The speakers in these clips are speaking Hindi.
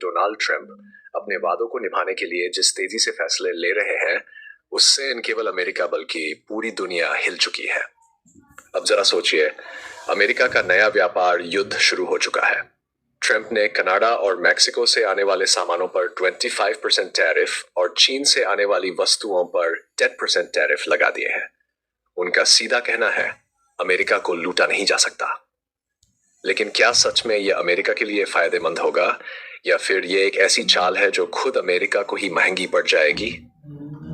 डोनाल्ड ट्रंप अपने वादों को निभाने के लिए जिस तेजी से फैसले ले रहे हैं, उससे न केवल अमेरिका बल्कि पूरी दुनिया हिल चुकी है। अब जरा सोचिए, अमेरिका का नया व्यापार युद्ध शुरू हो चुका है। ट्रंप ने कनाडा और मैक्सिको से आने वाले सामानों पर 25% टैरिफ और चीन से आने वाली वस्तुओं पर 10% टैरिफ लगा दिए हैं। उनका सीधा कहना है, अमेरिका को लूटा नहीं जा सकता। लेकिन क्या सच में यह अमेरिका के लिए फायदेमंद होगा, या फिर यह एक ऐसी चाल है जो खुद अमेरिका को ही महंगी पड़ जाएगी?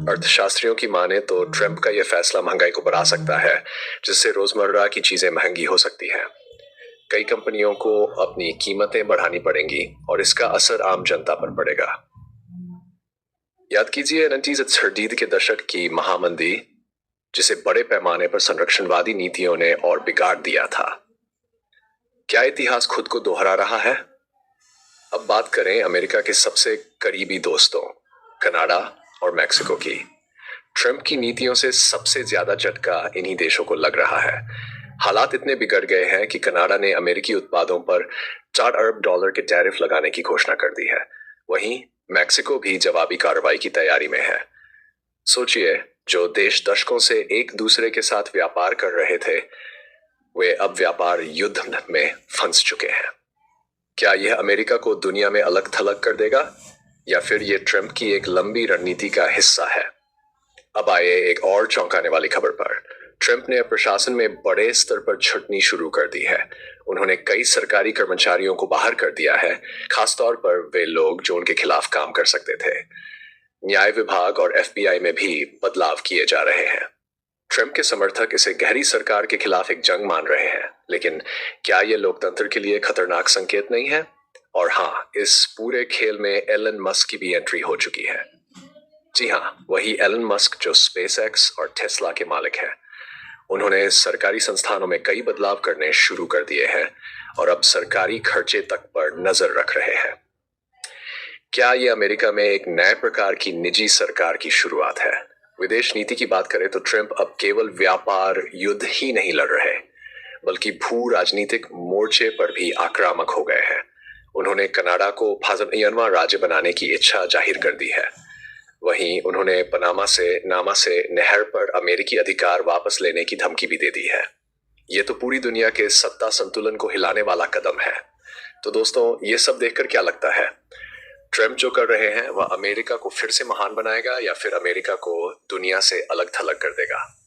अर्थशास्त्रियों की माने तो ट्रंप का यह फैसला महंगाई को बढ़ा सकता है, जिससे रोजमर्रा की चीजें महंगी हो सकती हैं। कई कंपनियों को अपनी कीमतें बढ़ानी पड़ेंगी और इसका असर आम जनता पर पड़ेगा। याद कीजिए 1930 के दशक की महामंदी, जिसे बड़े पैमाने पर संरक्षणवादी नीतियों ने और बिगाड़ दिया था। क्या इतिहास खुद को दोहरा रहा है? अब बात करें अमेरिका के सबसे करीबी दोस्तों कनाडा और मैक्सिको की। ट्रंप की नीतियों से सबसे ज्यादा झटका इन्हीं देशों को लग रहा है। हालात इतने बिगड़ गए हैं कि कनाडा ने अमेरिकी उत्पादों पर $4 अरब के टैरिफ लगाने की घोषणा कर दी है। वहीं मैक्सिको भी जवाबी कार्रवाई की तैयारी में है। सोचिए, जो देश दशकों से एक दूसरे के साथ व्यापार कर रहे थे, वे अब व्यापार युद्ध में फंस चुके हैं। क्या यह अमेरिका को दुनिया में अलग थलग कर देगा, या फिर यह ट्रंप की एक लंबी रणनीति का हिस्सा है? अब आइए एक और चौंकाने वाली खबर पर। ट्रंप ने प्रशासन में बड़े स्तर पर छंटनी शुरू कर दी है। उन्होंने कई सरकारी कर्मचारियों को बाहर कर दिया है, खासतौर पर वे लोग जो उनके खिलाफ काम कर सकते थे। न्याय विभाग और FBI में भी बदलाव किए जा रहे हैं। ट्रंप के समर्थक इसे गहरी सरकार के खिलाफ एक जंग मान रहे हैं, लेकिन क्या यह लोकतंत्र के लिए खतरनाक संकेत नहीं है? और हाँ, इस पूरे खेल में एलन मस्क की भी एंट्री हो चुकी है। जी हाँ, वही एलन मस्क जो स्पेसएक्स और टेस्ला के मालिक हैं। उन्होंने सरकारी संस्थानों में कई बदलाव करने शुरू कर दिए हैं और अब सरकारी खर्चे तक पर नजर रख रहे हैं। क्या ये अमेरिका में एक नए प्रकार की निजी सरकार की शुरुआत है? विदेश नीति की बात करें तो ट्रंप अब केवल व्यापार युद्ध ही नहीं लड़ रहे, बल्कि भू राजनीतिक मोर्चे पर भी आक्रामक हो गए हैं। उन्होंने कनाडा को 51वां राज्य बनाने की इच्छा जाहिर कर दी है। वहीं उन्होंने नामा से नहर पर अमेरिकी अधिकार वापस लेने की धमकी भी दे दी है। ये तो पूरी दुनिया के सत्ता संतुलन को हिलाने वाला कदम है। तो दोस्तों, ये सब देखकर क्या लगता है? ट्रंप जो कर रहे हैं वह अमेरिका को फिर से महान बनाएगा, या फिर अमेरिका को दुनिया से अलग थलग कर देगा?